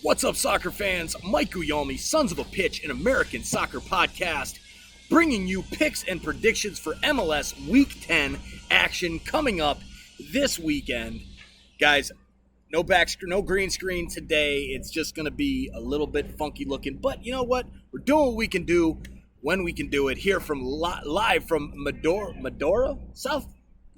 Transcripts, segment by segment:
What's up, soccer fans? Mike Guglielmi, Sons of a Pitch, an American soccer podcast, bringing you picks and predictions for MLS Week 10 action coming up this weekend. Guys, no green screen today. It's just going to be a little bit funky looking, but you know what? We're doing what we can do when we can do it here from live from Medora,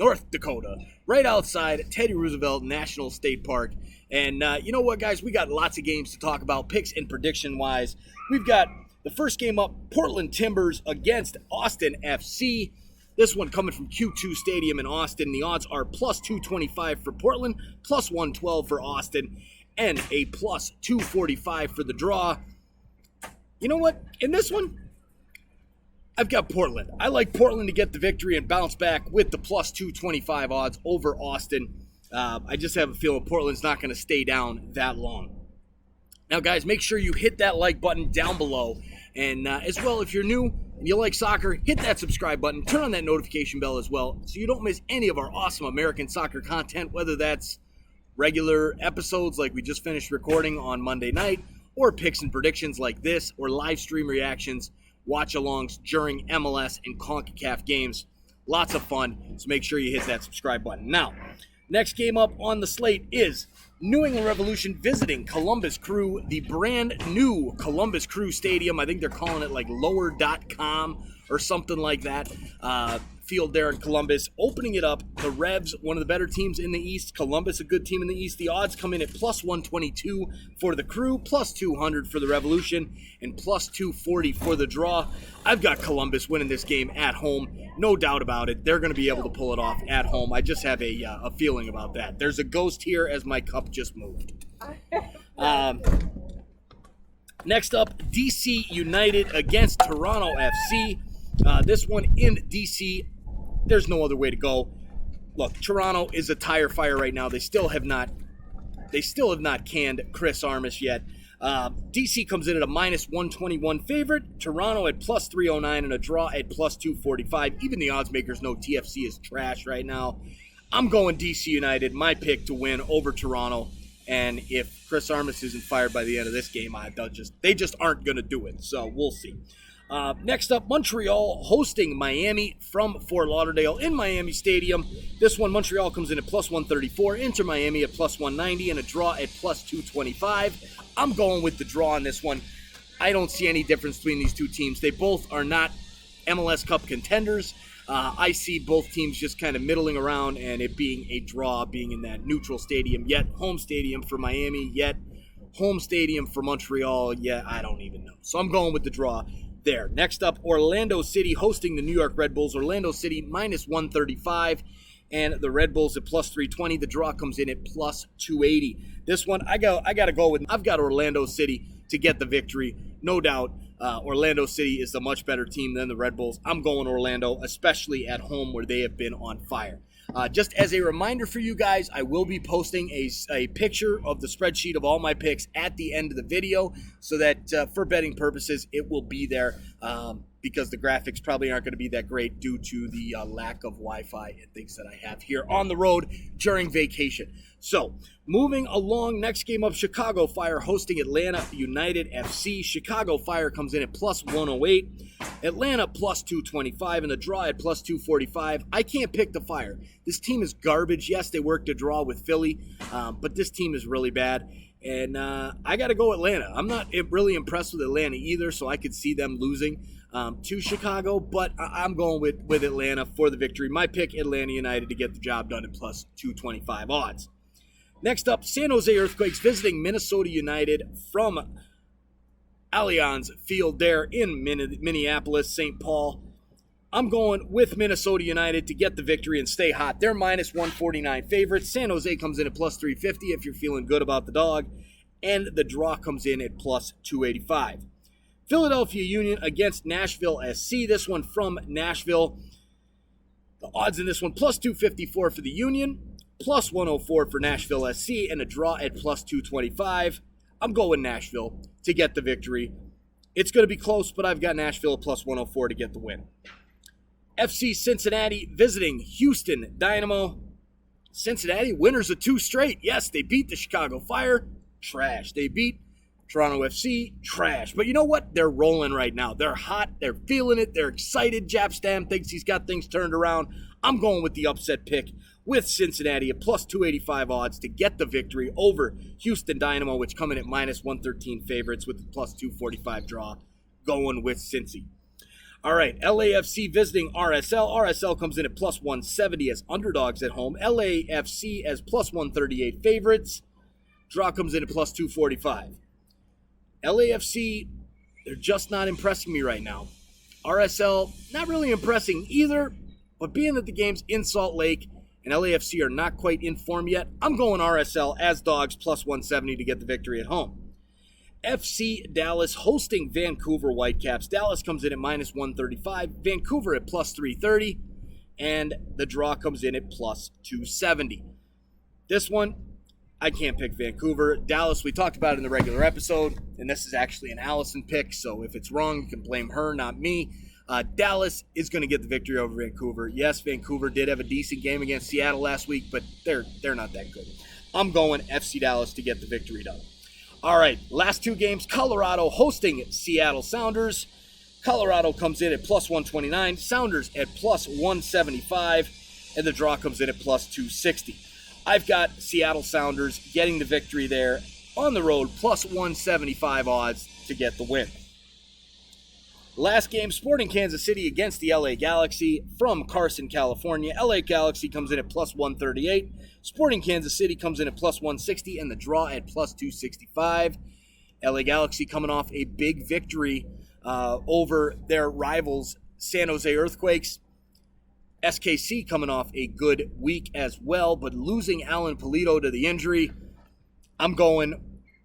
North Dakota, right outside Teddy Roosevelt National State Park. And you know what, guys? We got lots of games to talk about, picks and prediction-wise. We've got the first game up, Portland Timbers against Austin FC. This one coming from Q2 Stadium in Austin. The odds are plus 225 for Portland, plus 112 for Austin, and a plus 245 for the draw. You know what? In this one, I've got Portland. I like Portland to get the victory and bounce back with the plus 225 odds over Austin. I just have a feeling Portland's not going to stay down that long. Now, guys, make sure you hit that like button down below. And as well, if you're new and you like soccer, hit that subscribe button. Turn on that notification bell as well so you don't miss any of our awesome American soccer content, whether that's regular episodes like we just finished recording on Monday night, or picks and predictions like this, or live stream reactions, watch-alongs during MLS and CONCACAF games. Lots of fun, so make sure you hit that subscribe button. Now, next game up on the slate is New England Revolution visiting Columbus Crew, the brand new Columbus Crew Stadium. I think they're calling it like lower.com or something like that. Field there in Columbus. Opening it up, the Revs, one of the better teams in the East. Columbus, a good team in the East. The odds come in at plus 122 for the Crew, plus 200 for the Revolution, and plus 240 for the draw. I've got Columbus winning this game at home. No doubt about it. They're going to be able to pull it off at home. I just have a feeling about that. There's a ghost here as my cup just moved. Next up, DC United against Toronto FC. This one in DC. There's no other way to go. Look, Toronto is a tire fire right now. They still have not canned Chris Armas yet. DC comes in at a minus 121 favorite. Toronto at plus 309 and a draw at plus 245. Even the odds makers know TFC is trash right now. I'm going DC United, my pick to win over Toronto. And if Chris Armas isn't fired by the end of this game, they just aren't going to do it. So we'll see. Next up, Montreal hosting Miami from Fort Lauderdale in Miami Stadium. This one, Montreal comes in at plus 134, Inter Miami at plus 190, and a draw at plus 225. I'm going with the draw on this one. I don't see any difference between these two teams. They both are not MLS Cup contenders. I see both teams just kind of middling around, and it being a draw, being in that neutral stadium, yet home stadium for Miami, yet home stadium for Montreal, yet I don't even know. So I'm going with the draw there. Next up, Orlando City hosting the New York Red Bulls. Orlando City minus 135 and the Red Bulls at plus 320. The draw comes in at plus 280. This one, I've got Orlando City to get the victory. No doubt, Orlando City is a much better team than the Red Bulls. I'm going Orlando, especially at home where they have been on fire. Just as a reminder for you guys, I will be posting a picture of the spreadsheet of all my picks at the end of the video so that for betting purposes, it will be there because the graphics probably aren't going to be that great due to the lack of Wi-Fi and things that I have here on the road during vacation. So, moving along, next game up, Chicago Fire hosting Atlanta United FC. Chicago Fire comes in at plus 108. Atlanta plus 225 and the draw at plus 245. I can't pick the Fire. This team is garbage. Yes, they worked a draw with Philly, but this team is really bad. And I got to go Atlanta. I'm not really impressed with Atlanta either, so I could see them losing to Chicago, but I'm going with Atlanta for the victory. My pick, Atlanta United to get the job done at plus 225 odds. Next up, San Jose Earthquakes visiting Minnesota United from Allianz Field there in Minneapolis, St. Paul. I'm going with Minnesota United to get the victory and stay hot. They're minus 149 favorites. San Jose comes in at plus 350 if you're feeling good about the dog. And the draw comes in at plus 285. Philadelphia Union against Nashville SC. This one from Nashville. The odds in this one, plus 254 for the Union, plus 104 for Nashville SC, and a draw at plus 225. I'm going Nashville to get the victory. It's going to be close, but I've got Nashville at plus 104 to get the win. FC Cincinnati visiting Houston Dynamo. Cincinnati winners of 2 straight. Yes, they beat the Chicago Fire. Trash. They beat Toronto FC, trash. But you know what? They're rolling right now. They're hot. They're feeling it. They're excited. Jap Stam thinks he's got things turned around. I'm going with the upset pick with Cincinnati at plus 285 odds to get the victory over Houston Dynamo, which come in at minus 113 favorites with the plus 245 draw, going with Cincy. All right, LAFC visiting RSL. RSL comes in at plus 170 as underdogs at home. LAFC as plus 138 favorites. Draw comes in at plus 245. LAFC, they're just not impressing me right now. RSL, not really impressing either, but being that the game's in Salt Lake and LAFC are not quite in form yet, I'm going RSL as dogs plus 170 to get the victory at home. FC Dallas hosting Vancouver Whitecaps. Dallas comes in at minus 135, Vancouver at plus 330, and the draw comes in at plus 270. This one, I can't pick Vancouver. Dallas, we talked about it in the regular episode, and this is actually an Allison pick, so if it's wrong, you can blame her, not me. Dallas is going to get the victory over Vancouver. Yes, Vancouver did have a decent game against Seattle last week, but they're not that good. I'm going FC Dallas to get the victory done. All right, last two games, Colorado hosting Seattle Sounders. Colorado comes in at plus 129, Sounders at plus 175, and the draw comes in at plus 260. I've got Seattle Sounders getting the victory there on the road, plus 175 odds to get the win. Last game, Sporting Kansas City against the LA Galaxy from Carson, California. LA Galaxy comes in at plus 138. Sporting Kansas City comes in at plus 160, and the draw at plus 265. LA Galaxy coming off a big victory over their rivals, San Jose Earthquakes. SKC coming off a good week as well, but losing Alan Pulido to the injury. I'm going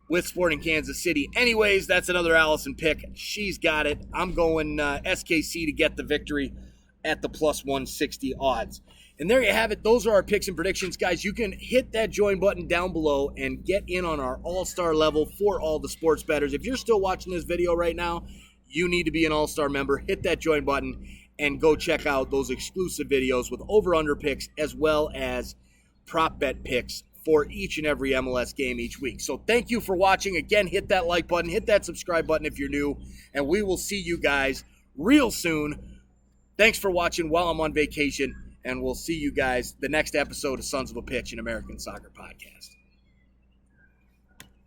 with Sporting Kansas City. Anyways, that's another Allison pick. She's got it. I'm going SKC to get the victory at the plus 160 odds. And there you have it. Those are our picks and predictions. Guys, you can hit that join button down below and get in on our all-star level for all the sports bettors. If you're still watching this video right now, you need to be an all-star member. Hit that join button and go check out those exclusive videos with over-under picks as well as prop bet picks for each and every MLS game each week. So thank you for watching. Again, hit that like button, hit that subscribe button if you're new, and we will see you guys real soon. Thanks for watching while I'm on vacation, and we'll see you guys the next episode of Sons of a Pitch, an American Soccer Podcast.